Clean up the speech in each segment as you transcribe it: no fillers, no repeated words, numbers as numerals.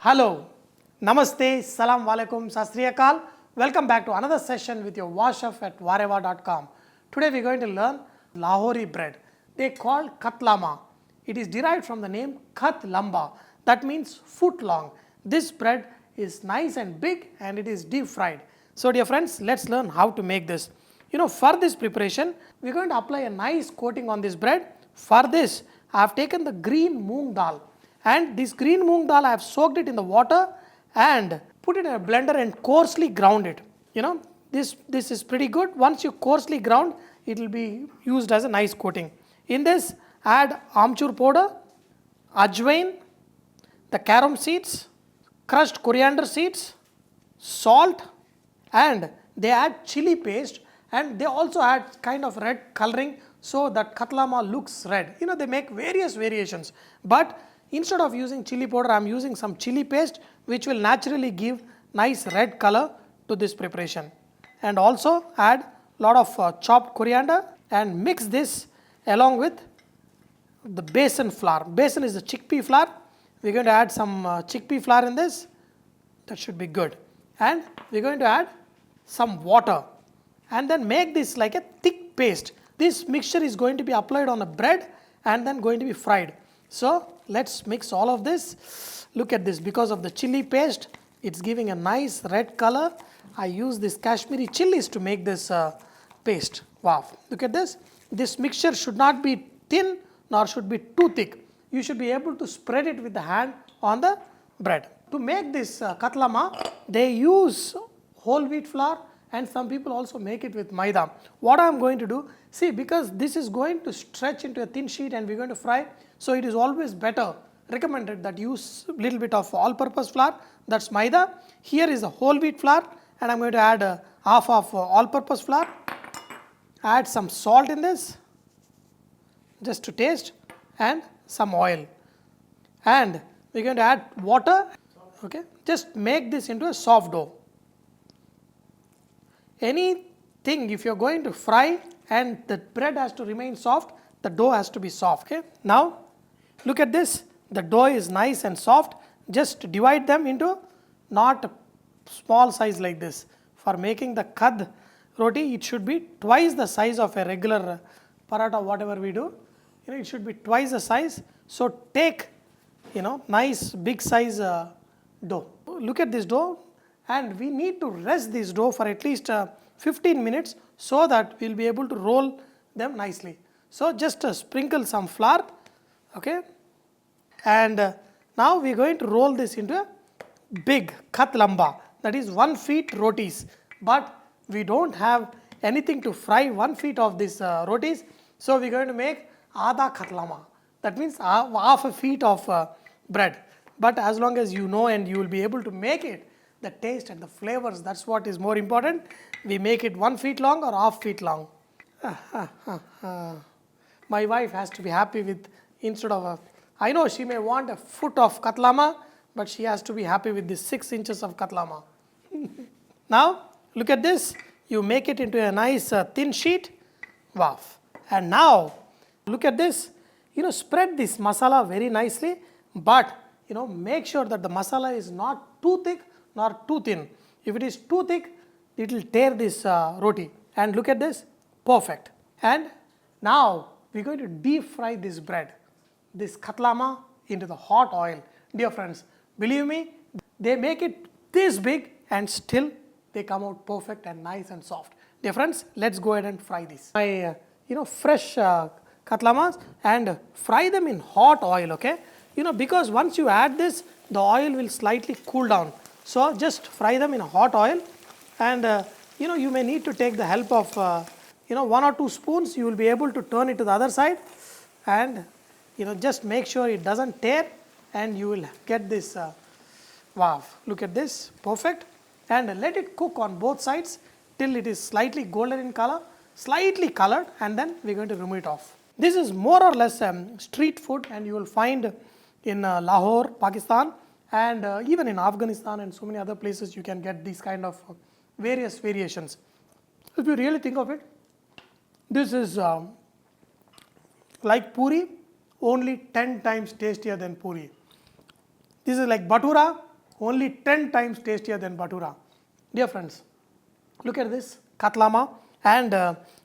Hello, Namaste, Salam Walaikum, Sat Sri Akal. Welcome back to another session with your Vahchef at vareva.com. Today we are going to learn Lahori bread. They call Katlama. It is derived from the name Khat Lamba. That means foot long. This bread is nice and big and it is deep fried. So dear friends, let's learn how to make this. For this preparation, we are going to apply a nice coating on this bread. For this, I have taken the green moong daal. And this green moong daal, I have soaked it in the water and put it in a blender and coarsely ground it. This is pretty good. Once you coarsely ground, it will be used as a nice coating. In this, add Amchur powder, ajwain, the Carom seeds, crushed coriander seeds, salt, and they add chili paste, and they also add kind of red coloring so that Katlama looks red. They make various variations, but instead of using chili powder, I am using some chili paste which will naturally give nice red color to this preparation. And also add lot of chopped coriander and mix this along with the Basin flour. Basin is the chickpea flour. We are going to add some chickpea flour in this. That should be good. And we are going to add some water and then make this like a thick paste. This mixture is going to be applied on a bread and then going to be fried. So let's mix all of this. Look at this, because of the chili paste, it's giving a nice red color. I use this Kashmiri chilies to make this paste. Wow, look at this. This mixture should not be thin nor should be too thick. You should be able to spread it with the hand on the bread. To make this katlama, they use whole wheat flour and some people also make it with maida. What I am going to do, see, because this is going to stretch into a thin sheet and we are going to fry, so it is always better, recommended that use a little bit of all-purpose flour, that's maida. Here is a whole wheat flour and I am going to add half of all-purpose flour. Add some salt in this, just to taste, and some oil. And we are going to add water, okay. Just make this into a soft dough. Anything, if you are going to fry and the bread has to remain soft, the dough has to be soft. Okay. Now, look at this. The dough is nice and soft. Just divide them into not small size like this. For making the khad roti, it should be twice the size of a regular paratha, whatever we do. It should be twice the size. So take, nice big size dough. Look at this dough. And we need to rest this dough for at least 15 minutes so that we will be able to roll them nicely. So just sprinkle some flour, okay. And now we are going to roll this into a big khat lamba, that is 1 feet rotis. But we don't have anything to fry 1 feet of these rotis. So we are going to make adha katlama. That means half a feet of bread. But as long as you know and you will be able to make it, the taste and the flavors, that's what is more important. We make it 1 feet long or half feet long. My wife has to be happy with, instead of I know she may want a foot of katlama, but she has to be happy with this 6 inches of katlama. Now, look at this. You make it into a nice thin sheet. Wow. And now, look at this. Spread this masala very nicely, but make sure that the masala is not too thick nor too thin. If it is too thick, it will tear this roti. And look at this, perfect. And now we are going to deep fry this bread, this katlama, into the hot oil. Dear friends, believe me, they make it this big and still they come out perfect and nice and soft. Dear friends, let's go ahead and fry this. My fresh katlamas, and fry them in hot oil, okay. Because once you add this, the oil will slightly cool down. So just fry them in hot oil, and you may need to take the help of 1 or 2 spoons. You will be able to turn it to the other side, and just make sure it doesn't tear, and you will get this. Wow, look at this, perfect. And let it cook on both sides till it is slightly golden in color, slightly colored, and then we are going to remove it off. This is more or less street food, and you will find in Lahore, Pakistan, and even in Afghanistan and so many other places you can get these kind of various variations. If you really think of it, this is like puri, only 10 times tastier than puri. This is like Bhatoora, only 10 times tastier than Bhatoora. Dear friends, look at this Katlama, and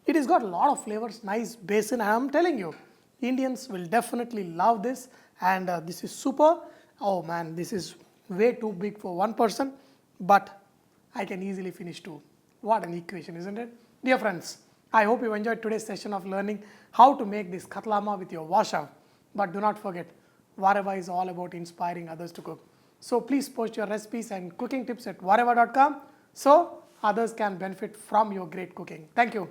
it has got a lot of flavors, nice basin. I am telling you, Indians will definitely love this, and this is super. Oh man, this is way too big for one person, but I can easily finish two. What an equation, isn't it? Dear friends, I hope you enjoyed today's session of learning how to make this Katlama with your Vahchef. But do not forget, Vareva is all about inspiring others to cook. So please post your recipes and cooking tips at vareva.com so others can benefit from your great cooking. Thank you.